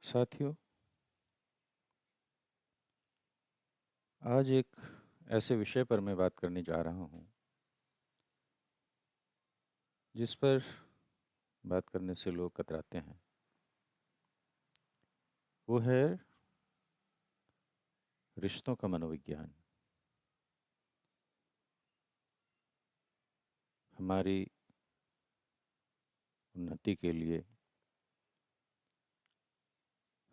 साथियों, आज एक ऐसे विषय पर मैं बात करने जा रहा हूँ जिस पर बात करने से लोग कतराते हैं। वो है रिश्तों का मनोविज्ञान। हमारी उन्नति के लिए,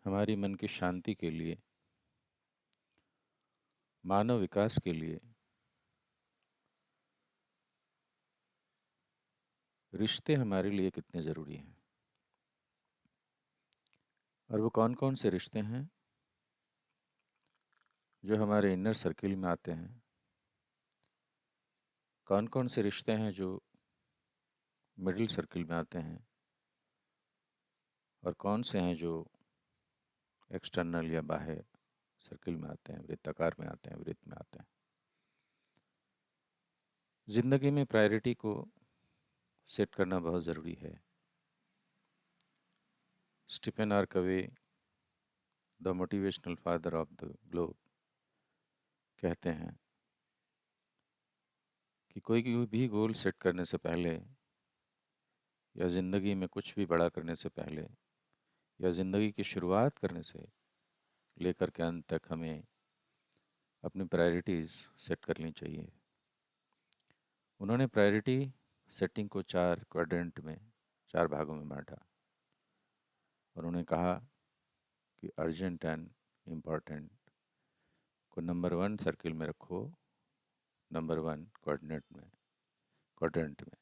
हमारी मन की शांति के लिए, मानव विकास के लिए रिश्ते हमारे लिए कितने ज़रूरी हैं और वो कौन कौन से रिश्ते हैं जो हमारे इनर सर्किल में आते हैं, कौन कौन से रिश्ते हैं जो मिडिल सर्किल में आते हैं और कौन से हैं जो एक्सटर्नल या बाह्य सर्किल में आते हैं, वृत्ताकार में आते हैं, वृत्त में आते हैं। ज़िंदगी में प्रायोरिटी को सेट करना बहुत ज़रूरी है। Stephen R Covey, the motivational father of the globe, कहते हैं कि कोई भी गोल सेट करने से पहले या ज़िंदगी में कुछ भी बड़ा करने से पहले या ज़िंदगी की शुरुआत करने से लेकर के अंत तक हमें अपनी प्रायोरिटीज़ सेट करनी चाहिए। उन्होंने प्रायोरिटी सेटिंग को 4 क्वाड्रेंट में, 4 भागों में बांटा। उन्होंने कहा कि अर्जेंट एंड इम्पॉर्टेंट को नंबर 1 सर्किल में रखो, नंबर 1 क्वाड्रेंट में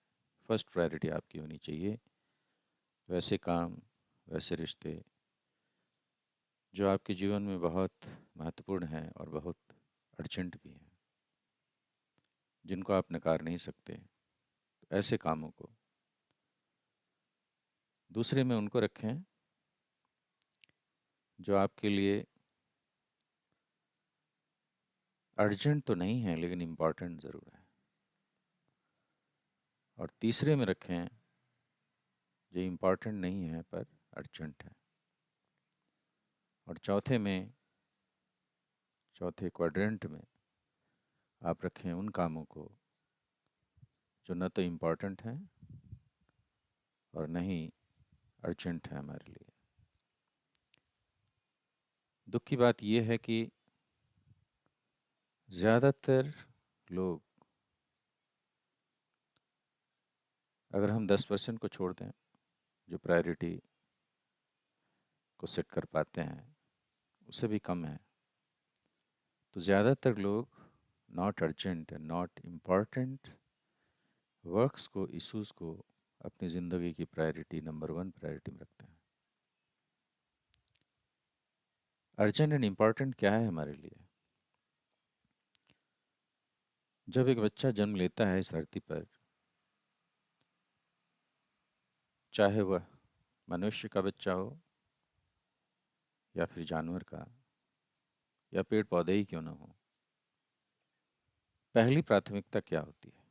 फर्स्ट प्रायोरिटी आपकी होनी चाहिए। वैसे काम, वैसे रिश्ते जो आपके जीवन में बहुत महत्वपूर्ण हैं और बहुत अर्जेंट भी हैं, जिनको आप नकार नहीं सकते, ऐसे कामों को दूसरे में उनको रखें जो आपके लिए अर्जेंट तो नहीं है लेकिन इम्पॉर्टेंट ज़रूर है, और तीसरे में रखें जो इम्पॉर्टेंट नहीं है पर अर्जेंट है, और चौथे क्वाड्रेंट में आप रखें उन कामों को जो न तो इम्पॉर्टेंट हैं और न ही अर्जेंट है हमारे लिए। दुख की बात यह है कि ज़्यादातर लोग, अगर हम 10% को छोड़ दें जो प्रायोरिटी को सेट कर पाते हैं, उससे भी कम है, तो ज़्यादातर लोग not urgent and not important works को, इश्यूज़ को अपनी ज़िंदगी की प्रायोरिटी, नंबर 1 प्रायोरिटी में रखते हैं। अर्जेंट एंड इम्पॉर्टेंट क्या है हमारे लिए? जब एक बच्चा जन्म लेता है इस धरती पर, चाहे वह मनुष्य का बच्चा हो या फिर जानवर का या पेड़ पौधे ही क्यों ना हो, पहली प्राथमिकता क्या होती है?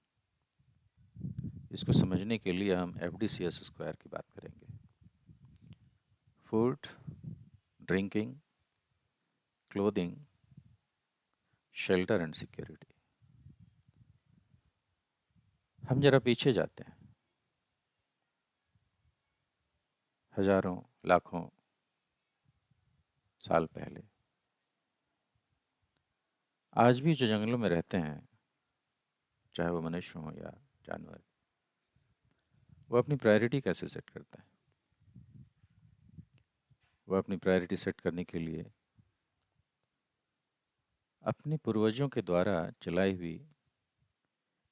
इसको समझने के लिए हम FDCS स्क्वायर की बात करेंगे। Food, drinking, clothing, shelter and security. हम जरा पीछे जाते हैं, हजारों लाखों साल पहले। आज भी जो जंगलों में रहते हैं, चाहे वो मनुष्य हो या जानवर, वो अपनी प्रायोरिटी कैसे सेट करता है? वो अपनी प्रायोरिटी सेट करने के लिए अपने पूर्वजों के द्वारा चलाई हुई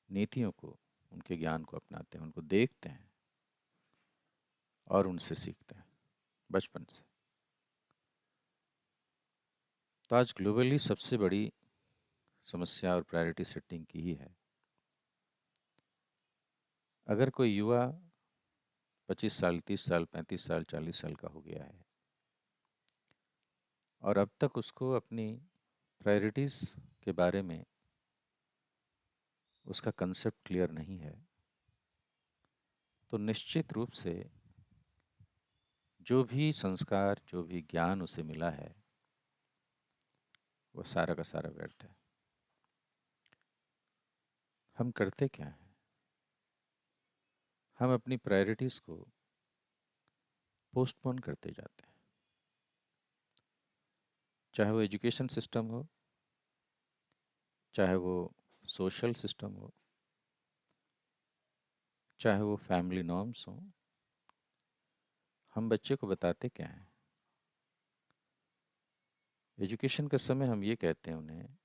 नीतियों को, उनके ज्ञान को अपनाते हैं, उनको देखते हैं और उनसे सीखते हैं बचपन से। तो आज ग्लोबली सबसे बड़ी समस्या और प्रायोरिटी सेटिंग की ही है। अगर कोई युवा 25 साल, 30 साल, 35 साल, 40 साल का हो गया है और अब तक उसको अपनी प्रायोरिटीज़ के बारे में उसका कंसेप्ट क्लियर नहीं है, तो निश्चित रूप से जो भी संस्कार, जो भी ज्ञान उसे मिला है, वो सारा का सारा व्यर्थ है। हम करते क्या हैं? हम अपनी प्रायोरिटीज़ को पोस्टपोन करते जाते हैं। चाहे वो एजुकेशन सिस्टम हो, चाहे वो सोशल सिस्टम हो, चाहे वो फैमिली नॉर्म्स हों। हम बच्चे को बताते क्या हैं? एजुकेशन के समय हम ये कहते हैं उन्हें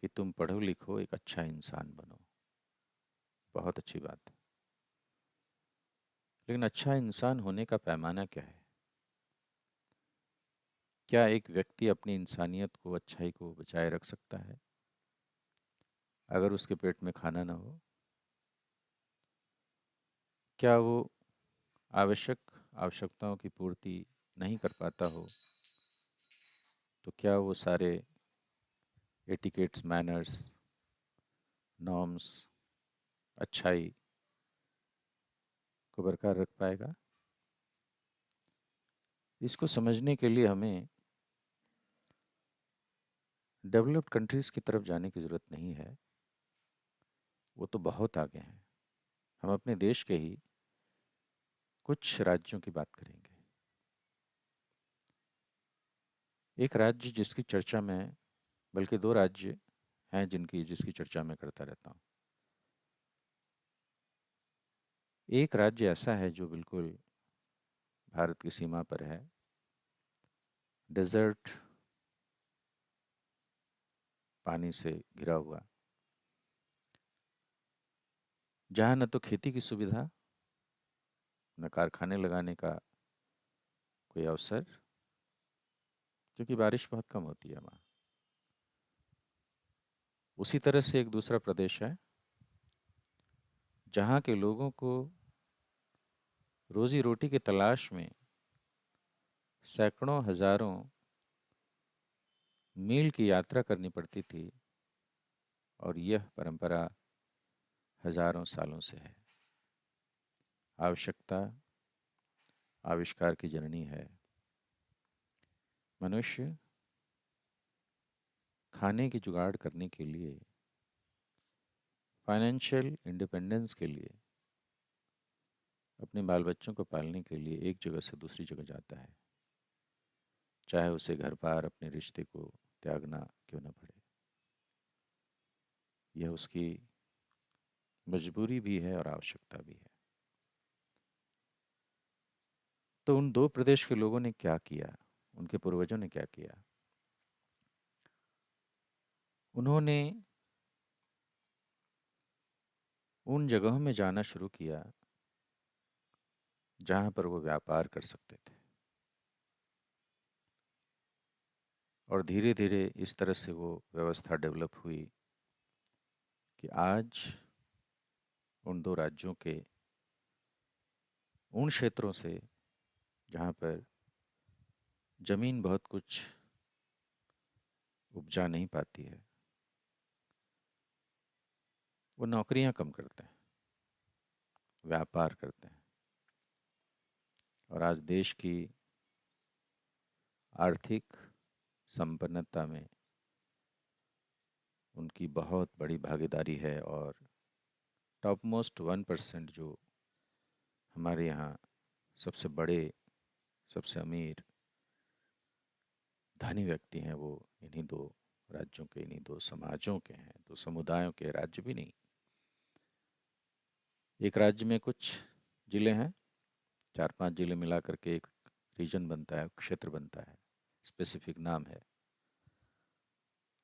कि तुम पढ़ो लिखो, एक अच्छा इंसान बनो। बहुत अच्छी बात है। लेकिन अच्छा इंसान होने का पैमाना क्या है? क्या एक व्यक्ति अपनी इंसानियत को, अच्छाई को बचाए रख सकता है अगर उसके पेट में खाना ना हो? क्या वो आवश्यकताओं की पूर्ति नहीं कर पाता हो, तो क्या वो सारे एटिकेट्स, मैनर्स, नॉर्म्स, अच्छाई को बरकरार रख पाएगा? इसको समझने के लिए हमें डेवलप्ड कंट्रीज़ की तरफ जाने की ज़रूरत नहीं है। वो तो बहुत आगे हैं। हम अपने देश के ही कुछ राज्यों की बात करेंगे। एक राज्य जिसकी चर्चा में, बल्कि दो राज्य हैं जिसकी चर्चा मैं करता रहता हूँ। एक राज्य ऐसा है जो बिल्कुल भारत की सीमा पर है, डेजर्ट, पानी से घिरा हुआ, जहाँ न तो खेती की सुविधा, न कारखाने लगाने का कोई अवसर, क्योंकि बारिश बहुत कम होती है वहाँ। उसी तरह से एक दूसरा प्रदेश है जहाँ के लोगों को रोजी रोटी की तलाश में सैकड़ों हजारों मील की यात्रा करनी पड़ती थी, और यह परंपरा हजारों सालों से है। आवश्यकता आविष्कार की जननी है। मनुष्य खाने की जुगाड़ करने के लिए, फाइनेंशियल इंडिपेंडेंस के लिए, अपने बाल बच्चों को पालने के लिए एक जगह से दूसरी जगह जाता है, चाहे उसे घर पार अपने रिश्ते को त्यागना क्यों न पड़े। यह उसकी मजबूरी भी है और आवश्यकता भी है। तो उन दो प्रदेश के लोगों ने क्या किया? उनके पूर्वजों ने क्या किया? उन्होंने उन जगहों में जाना शुरू किया जहाँ पर वो व्यापार कर सकते थे, और धीरे धीरे इस तरह से वो व्यवस्था डेवलप हुई कि आज उन दो राज्यों के उन क्षेत्रों से जहाँ पर जमीन बहुत कुछ उपजा नहीं पाती है, वो नौकरियां कम करते हैं, व्यापार करते हैं, और आज देश की आर्थिक संपन्नता में उनकी बहुत बड़ी भागीदारी है। और टॉप मोस्ट 1% जो हमारे यहाँ सबसे बड़े, सबसे अमीर, धनी व्यक्ति हैं, वो इन्हीं दो राज्यों के, इन्हीं दो समाजों के हैं, दो समुदायों के, राज्य भी नहीं। एक राज्य में कुछ जिले हैं, 4-5 जिले मिला करके एक रीजन बनता है, क्षेत्र बनता है, स्पेसिफिक नाम है।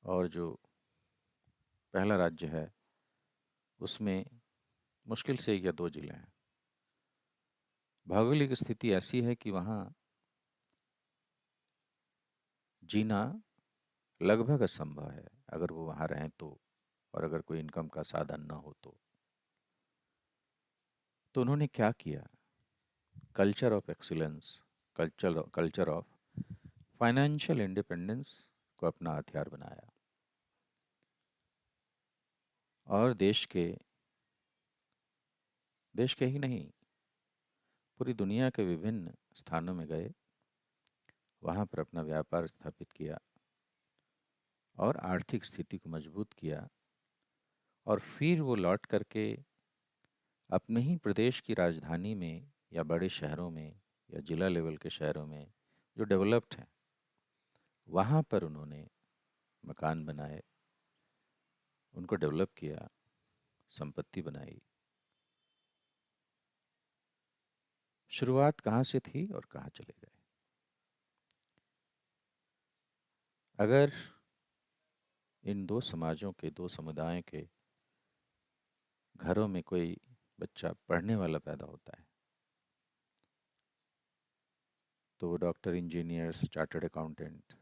और जो पहला राज्य है उसमें मुश्किल से 1 या 2 जिले हैं। भौगोलिक स्थिति ऐसी है कि वहाँ जीना लगभग असंभव है अगर वो वहाँ रहें तो, और अगर कोई इनकम का साधन न हो तो उन्होंने क्या किया? Culture of excellence, culture of financial independence को अपना हथियार बनाया, और देश के ही नहीं, पूरी दुनिया के विभिन्न स्थानों में गए, वहाँ पर अपना व्यापार स्थापित किया और आर्थिक स्थिति को मजबूत किया, और फिर वो लौट करके अपने ही प्रदेश की राजधानी में या बड़े शहरों में या जिला लेवल के शहरों में जो डेवलप्ड हैं, वहाँ पर उन्होंने मकान बनाए, उनको डेवलप किया, संपत्ति बनाई। शुरुआत कहाँ से थी और कहाँ चले गए? अगर इन दो समाजों के, दो समुदायों के घरों में कोई बच्चा पढ़ने वाला पैदा होता है, तो वो डॉक्टर, इंजीनियर्स, चार्टर्ड अकाउंटेंट,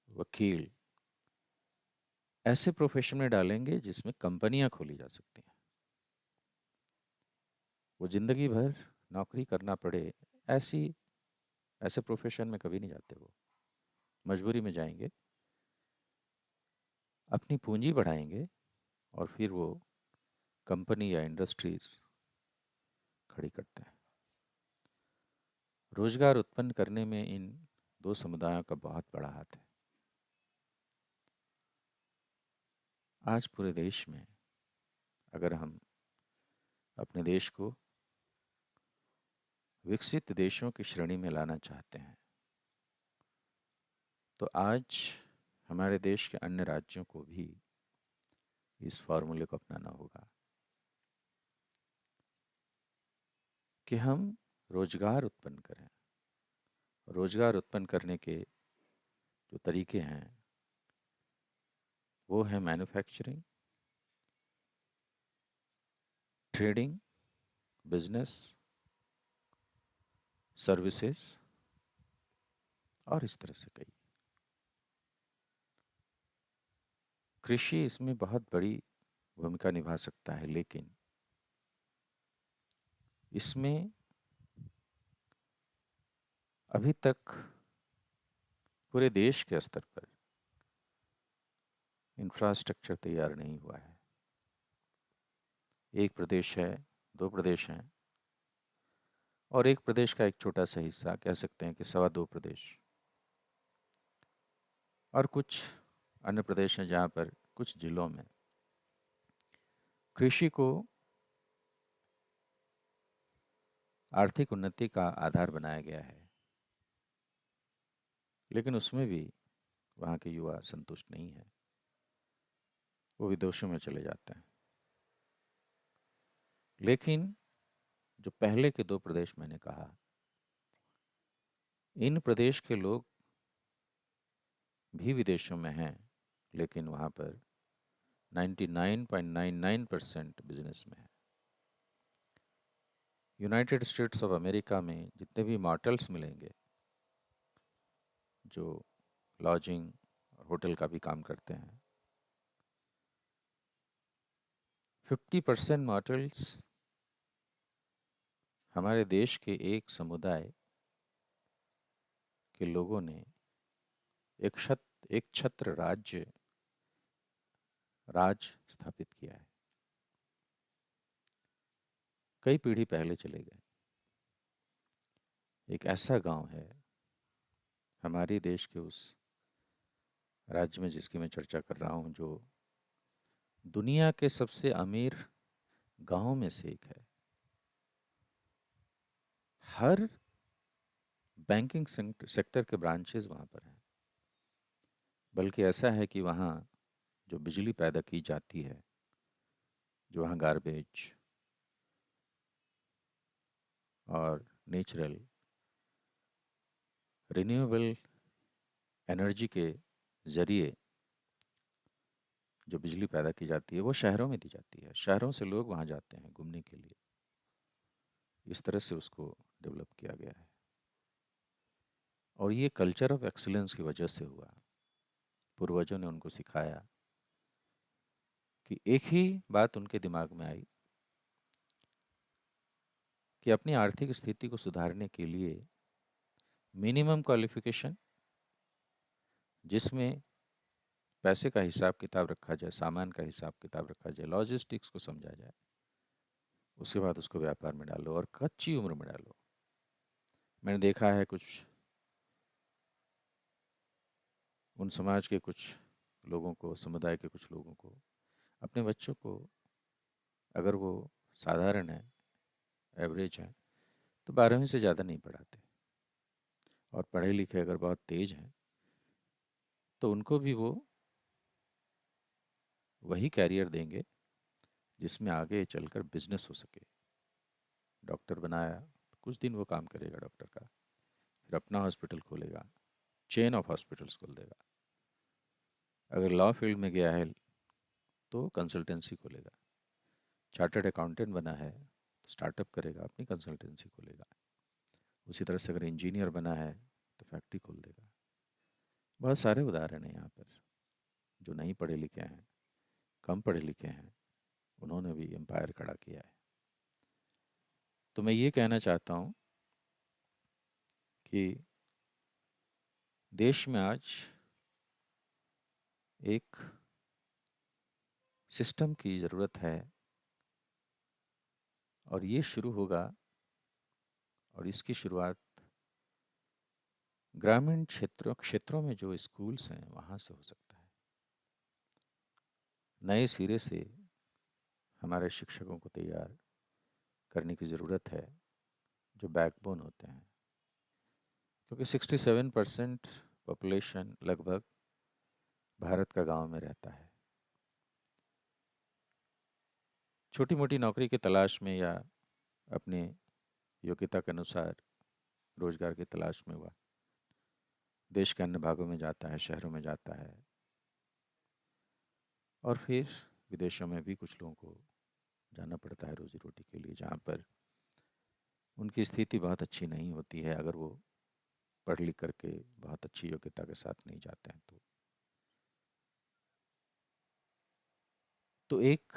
वकील, ऐसे प्रोफेशन में डालेंगे जिसमें कंपनियां खोली जा सकती हैं। वो जिंदगी भर नौकरी करना पड़े, ऐसी ऐसे प्रोफेशन में कभी नहीं जाते। वो मजबूरी में जाएंगे, अपनी पूंजी बढ़ाएंगे और फिर वो कंपनी या इंडस्ट्रीज खड़ी करते हैं। रोजगार उत्पन्न करने में इन दो समुदायों का बहुत बड़ा हाथ है। आज पूरे देश में अगर हम अपने देश को विकसित देशों की श्रेणी में लाना चाहते हैं, तो आज हमारे देश के अन्य राज्यों को भी इस फॉर्मूले को अपनाना होगा कि हम रोजगार उत्पन्न करें। रोजगार उत्पन्न करने के जो तरीके हैं वो है मैन्युफैक्चरिंग, ट्रेडिंग, बिजनेस, सर्विसेज और इस तरह से कई। कृषि इसमें बहुत बड़ी भूमिका निभा सकता है, लेकिन इसमें अभी तक पूरे देश के स्तर पर इंफ्रास्ट्रक्चर तैयार नहीं हुआ है। एक प्रदेश है, दो प्रदेश हैं, और एक प्रदेश का एक छोटा सा हिस्सा, कह सकते हैं कि सवा दो प्रदेश, और कुछ अन्य प्रदेश हैं जहाँ पर कुछ जिलों में कृषि को आर्थिक उन्नति का आधार बनाया गया है, लेकिन उसमें भी वहाँ के युवा संतुष्ट नहीं है, वो विदेशों में चले जाते हैं। लेकिन जो पहले के दो प्रदेश मैंने कहा, इन प्रदेश के लोग भी विदेशों में हैं, लेकिन वहाँ पर 99.99% बिजनेस में है। यूनाइटेड स्टेट्स ऑफ अमेरिका में जितने भी मॉर्टल्स मिलेंगे जो लॉजिंग और होटल का भी काम करते हैं, 50% मॉर्टल्स हमारे देश के एक समुदाय के लोगों ने एक छत्र राज स्थापित किया है। कई पीढ़ी पहले चले गए। एक ऐसा गांव है हमारे देश के उस राज्य में जिसकी मैं चर्चा कर रहा हूँ, जो दुनिया के सबसे अमीर गांवों में से एक है। हर बैंकिंग सेक्टर के ब्रांचेस वहाँ पर हैं। बल्कि ऐसा है कि वहाँ जो बिजली पैदा की जाती है, जो वहाँ गार्बेज और नेचुरल रिन्यूएबल एनर्जी के ज़रिए जो बिजली पैदा की जाती है वो शहरों में दी जाती है। शहरों से लोग वहाँ जाते हैं घूमने के लिए। इस तरह से उसको डेवलप किया गया है, और ये कल्चर ऑफ एक्सीलेंस की वजह से हुआ। पूर्वजों ने उनको सिखाया कि एक ही बात उनके दिमाग में आई कि अपनी आर्थिक स्थिति को सुधारने के लिए मिनिमम क्वालिफिकेशन, जिसमें पैसे का हिसाब किताब रखा जाए, सामान का हिसाब किताब रखा जाए, लॉजिस्टिक्स को समझा जाए, उसके बाद उसको व्यापार में डालो और कच्ची उम्र में डालो। मैंने देखा है कुछ उन समाज के कुछ लोगों को, समुदाय के कुछ लोगों को, अपने बच्चों को, अगर वो साधारण है, एवरेज है, तो 12वीं से ज़्यादा नहीं पढ़ाते, और पढ़े लिखे अगर बहुत तेज हैं तो उनको भी वो वही कैरियर देंगे जिसमें आगे चलकर बिजनेस हो सके। डॉक्टर बनाया, कुछ दिन वो काम करेगा डॉक्टर का, फिर अपना हॉस्पिटल खोलेगा, चेन ऑफ हॉस्पिटल्स खोल देगा। अगर लॉ फील्ड में गया है तो कंसल्टेंसी खोलेगा। चार्टर्ड अकाउंटेंट बना है तो स्टार्टअप करेगा, अपनी कंसल्टेंसी खोलेगा। उसी तरह से अगर इंजीनियर बना है तो फैक्ट्री खोल देगा। बहुत सारे उदाहरण हैं यहाँ पर, जो नहीं पढ़े लिखे हैं, कम पढ़े लिखे हैं, उन्होंने भी एम्पायर खड़ा किया है। तो मैं ये कहना चाहता हूँ कि देश में आज एक सिस्टम की ज़रूरत है, और ये शुरू होगा, और इसकी शुरुआत ग्रामीण क्षेत्रों में जो स्कूल्स हैं वहाँ से हो सकता है। नए सिरे से हमारे शिक्षकों को तैयार करने की ज़रूरत है, जो बैकबोन होते हैं, क्योंकि 67% पॉपुलेशन लगभग भारत का गांव में रहता है। छोटी मोटी नौकरी की तलाश में या अपने योग्यता के अनुसार रोजगार की तलाश में हुआ देश के अन्य भागों में जाता है, शहरों में जाता है, और फिर विदेशों में भी कुछ लोगों को जाना पड़ता है रोजी रोटी के लिए, जहाँ पर उनकी स्थिति बहुत अच्छी नहीं होती है अगर वो पढ़ लिख करके बहुत अच्छी योग्यता के साथ नहीं जाते हैं। तो एक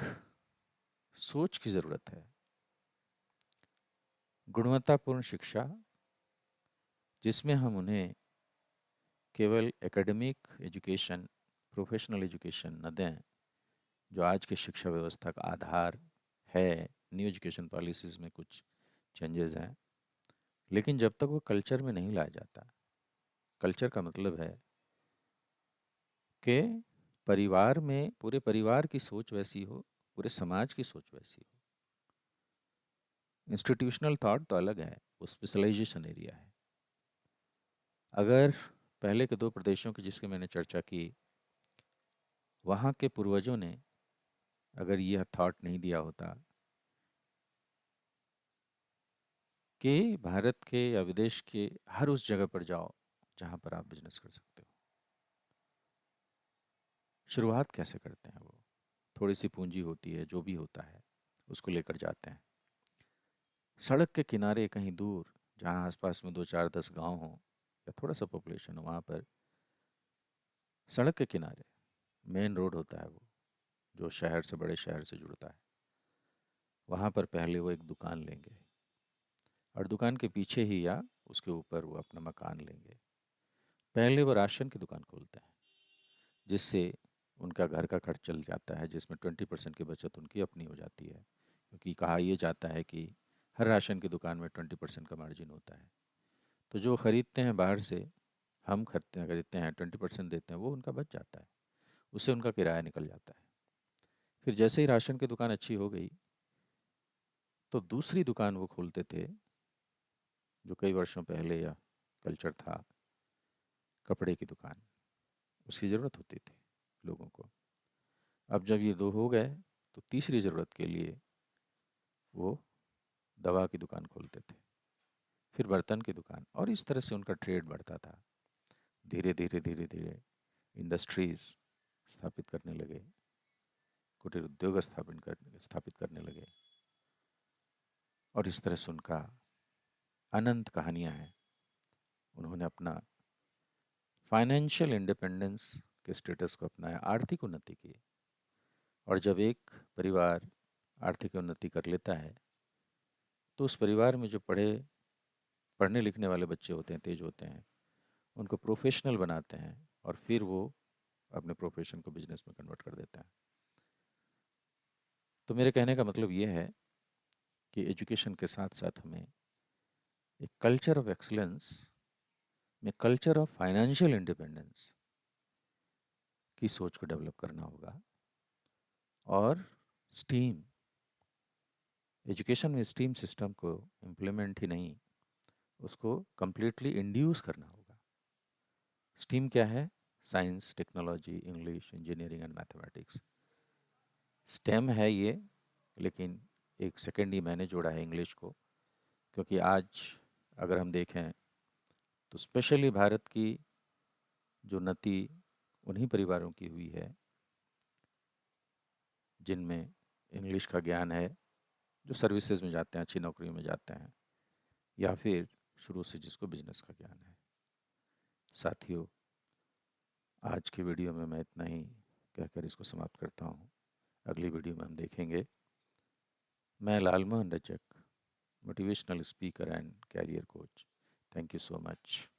सोच की ज़रूरत है, गुणवत्तापूर्ण शिक्षा, जिसमें हम उन्हें केवल एकेडमिक एजुकेशन, प्रोफेशनल एजुकेशन न दें, जो आज की शिक्षा व्यवस्था का आधार है। न्यू एजुकेशन पॉलिसीज़ में कुछ चेंजेस हैं, लेकिन जब तक वो कल्चर में नहीं लाया जाता, कल्चर का मतलब है कि परिवार में पूरे परिवार की सोच वैसी हो, पूरे समाज की सोच वैसी हो। इंस्टीट्यूशनल थॉट तो अलग है, वो स्पेशलाइजेशन एरिया है। अगर पहले के दो प्रदेशों की जिसकी मैंने चर्चा की, वहाँ के पूर्वजों ने अगर यह थॉट नहीं दिया होता कि भारत के या विदेश के हर उस जगह पर जाओ जहाँ पर आप बिजनेस कर सकते हो। शुरुआत कैसे करते हैं वो? थोड़ी सी पूंजी होती है, जो भी होता है उसको लेकर जाते हैं। सड़क के किनारे कहीं दूर, जहाँ आसपास में 2 4 10 गांव हों या थोड़ा सा पॉपुलेशन हो, वहाँ पर सड़क के किनारे मेन रोड होता है वो, जो शहर से, बड़े शहर से जुड़ता है। वहाँ पर पहले वो एक दुकान लेंगे, और दुकान के पीछे ही या उसके ऊपर वो अपना मकान लेंगे। पहले वो राशन की दुकान खोलते हैं, जिससे उनका घर का खर्च चल जाता है, जिसमें 20% की बचत उनकी अपनी हो जाती है, क्योंकि कहा यह जाता है कि हर राशन की दुकान में 20% का मार्जिन होता है। तो जो ख़रीदते हैं बाहर से, हम खरीदते हैं 20% देते हैं, वो उनका बच जाता है, उससे उनका किराया निकल जाता है। फिर जैसे ही राशन की दुकान अच्छी हो गई तो दूसरी दुकान वो खोलते थे, जो कई वर्षों पहले या कल्चर था, कपड़े की दुकान। उसकी ज़रूरत होती थी लोगों को। अब जब ये दो हो गए तो तीसरी ज़रूरत के लिए वो दवा की दुकान खोलते थे, फिर बर्तन की दुकान, और इस तरह से उनका ट्रेड बढ़ता था। धीरे धीरे धीरे धीरे इंडस्ट्रीज़ स्थापित करने लगे, कुटीर उद्योग स्थापित करने लगे, और इस तरह से उनका अनंत कहानियाँ हैं। उन्होंने अपना फाइनेंशियल इंडिपेंडेंस के स्टेटस को अपनाया, आर्थिक उन्नति की। और जब एक परिवार आर्थिक उन्नति कर लेता है तो उस परिवार में जो पढ़ने लिखने वाले बच्चे होते हैं, तेज होते हैं, उनको प्रोफेशनल बनाते हैं, और फिर वो अपने प्रोफेशन को बिजनेस में कन्वर्ट कर देते हैं। तो मेरे कहने का मतलब ये है कि एजुकेशन के साथ साथ हमें एक कल्चर ऑफ एक्सीलेंस में कल्चर ऑफ फाइनेंशियल इंडिपेंडेंस की सोच को डेवलप करना होगा। और स्टीम एजुकेशन में स्टीम सिस्टम को इम्प्लीमेंट ही नहीं, उसको कम्प्लीटली इंड्यूस करना होगा। स्टीम क्या है? Science, technology, English, engineering and mathematics. Stem है ये, लेकिन एक सेकेंड ही मैंने जोड़ा है इंग्लिश को, क्योंकि आज अगर हम देखें तो स्पेशली भारत की जो उन्नति उन्हीं परिवारों की हुई है जिनमें इंग्लिश का ज्ञान है, जो सर्विसेज में जाते हैं, अच्छी नौकरियों में जाते हैं, या फिर शुरू से जिसको बिजनेस का ज्ञान है। साथियों, आज की वीडियो में मैं इतना ही कहकर इसको समाप्त करता हूँ। अगली वीडियो में हम देखेंगे। मैं Lalmohan Rajak, motivational speaker and career coach. Thank you so much.